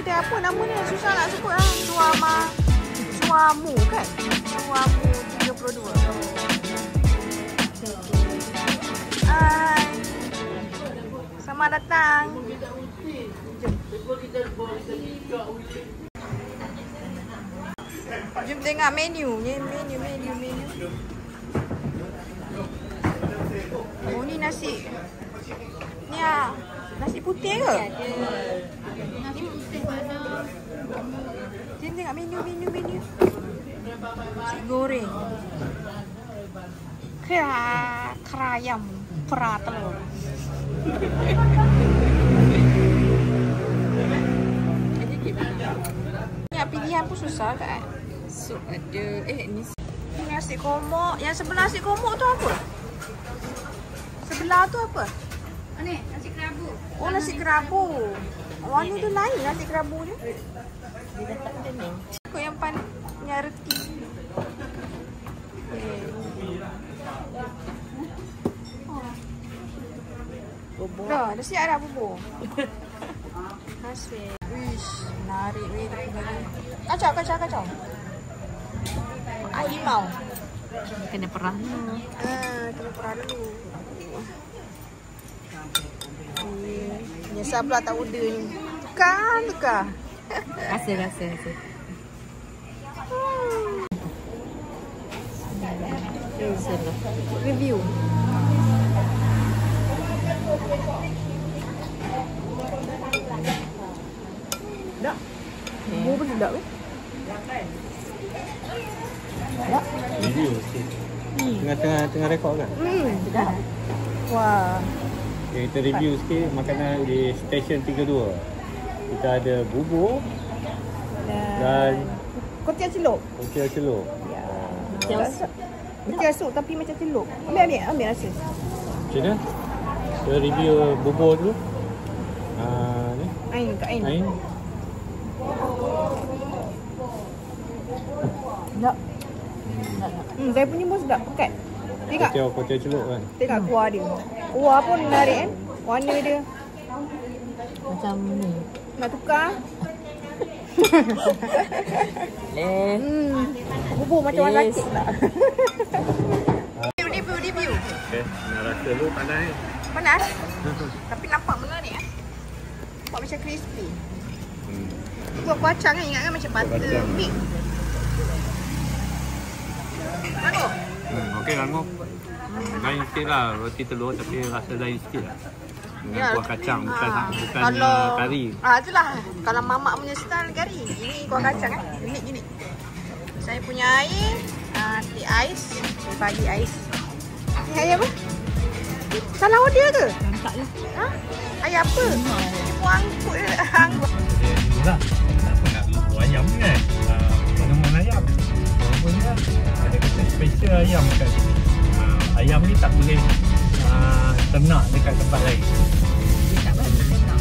kedai apa nama ni? Susah nak sebut lah. Suamu kan? Suamu 32. Hai. Selamat datang. Jom tengok menu. Menu. Oh ni nasi. Ni nasi putih ke? Nasi putih mana? Jom tengok menu. Nasi goreng. Kerayam. Perak telur. Ni pilihan pun susah kan? Sup ada. Ni nasi komok. Yang sebelah nasi komok tu apa? Sebelah tu apa? Oh ni, nasi kerabu. Oh, nasi kerabu. Warna tu lain nasi kerabu ni. Dia letak macam ni. Kau yang yang reti. Bubur. Dah siap dah bubur. Hasil. Wish, menarik weh tapi bagi. Kacau. Harimau. Kena perah. Kena perah dulu. Nyesal pula tak order ni. Tukar. Rasa. Review. Tak. Bubur pun sedap ke? Tak. Review sikit. Tengah rekod kan? Sedap. Wah. Okay, kita review sikit makanan di stesen 32. Kita ada bubur dan Kutia celup. kucing celup. Ya. Kutia Kutia sup tapi macam celup. Ambil rasa. Macam mana? Kita review bubur dulu. Ni. Ain. Sedap. Saya punya pun sedap. Pekat. Tengok. Kucing celup kan? Tengok kuah dia. Kuah pun menarik kan? Warna dia. Macam ni. Nak tukar? Bubur macam orang sakit pula. Review. Okay, nak rasa dulu panas. Panas? Tapi nampak menarik kan? Nampak macam crispy. Kuah kacang kan? Ingat kan macam butter mix. Mana? Okey rangup. Lain sikit lah roti telur tapi rasa lain sikit lah. Dengan kuah kacang bukan kari. Itulah. Kalau mamak punya style kari. Ini kuah kacang kan? Unik. Saya punya air, teh ais. Saya bagi ais. Ni air apa? Salah order ke? Tak lah. Ha? Air apa? Dia pun angkut je. Itulah. Kenapa nak bubur ayam ni kan? Mana-mana ayam. Bubur ni lah. Ada kata special ayam kat sini. Ayam ni tak boleh ternak dekat tempat lain. Dia tak boleh ternak.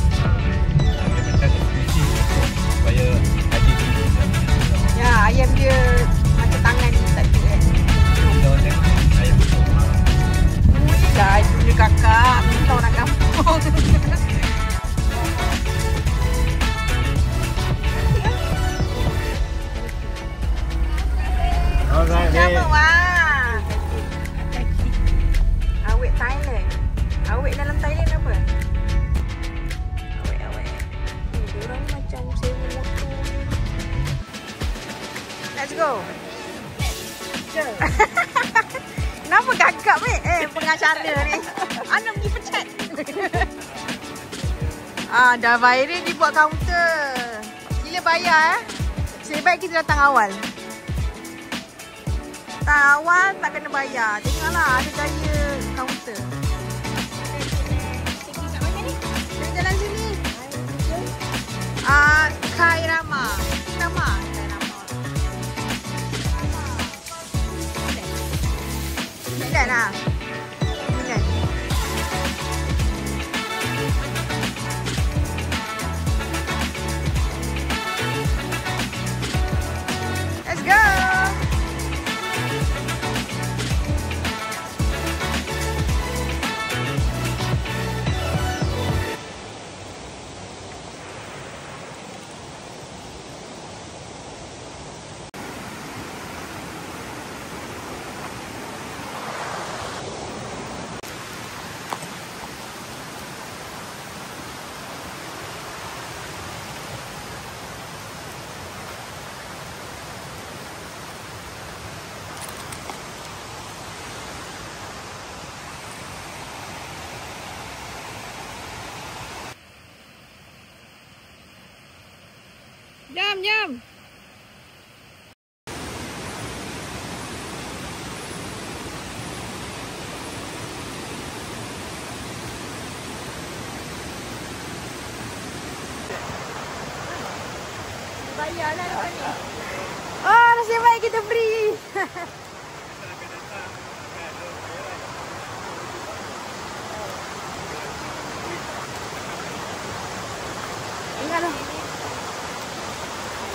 Dia macam eksklusif supaya ada diri. Ya, ayam dia macam tangan tadi kan. Kita tengok ayam tu. Dah, itu dia kakak. Minta orang kampung. Alright, Sama wah. Awet Thailand. Awet dalam Thailand apa? Awet. Dia orang ni macam sewa motor. Let's go. Jom. Kenapa gagap weh? Pengacara ni. Ana pergi pecat. Dah viral dia buat kaunter. Gila bayar Sebaik kita datang awal. Awal tak kena bayar. Tengoklah ada gaya kaunter. Dari jalan sini. Kairama. Kairama. Sembilan lah. Sembilan. Let's go. Jam, jam. Bayarlah lepas ni. Oh, nasib baik kita free. Ingatlah.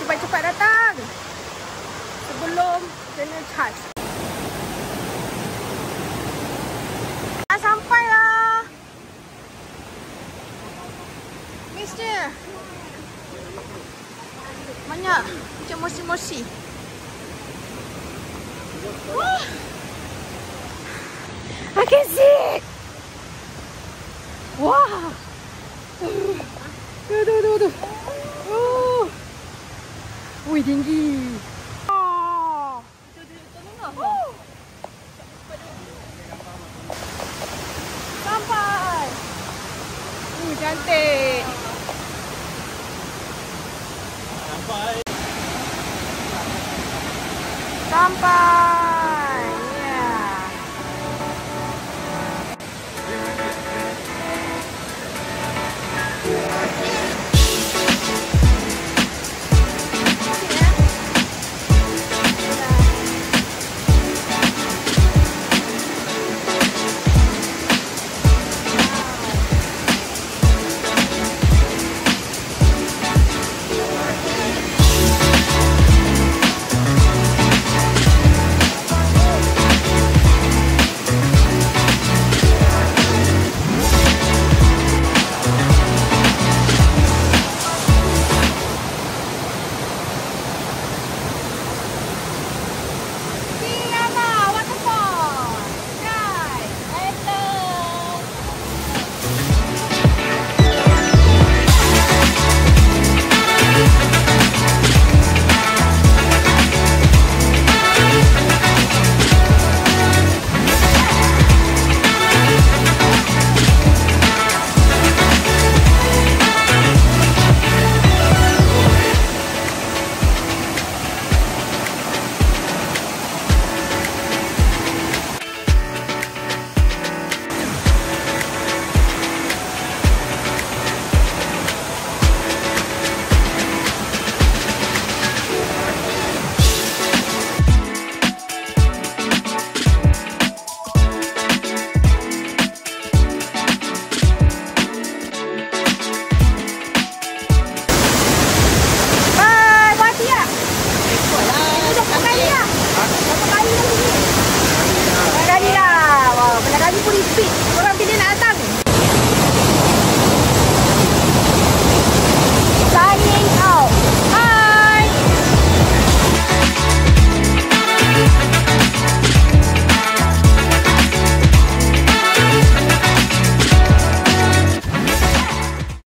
Cepat-cepat datang. Sebelum kena charge. Dah sampai lah. Mister. Banyak macam mosi-mosi. Wah. I can see it. Wah. Tuh. Wih, tinggi. Oh. Sampai. Cantik. Sampai. Ya. Repeat.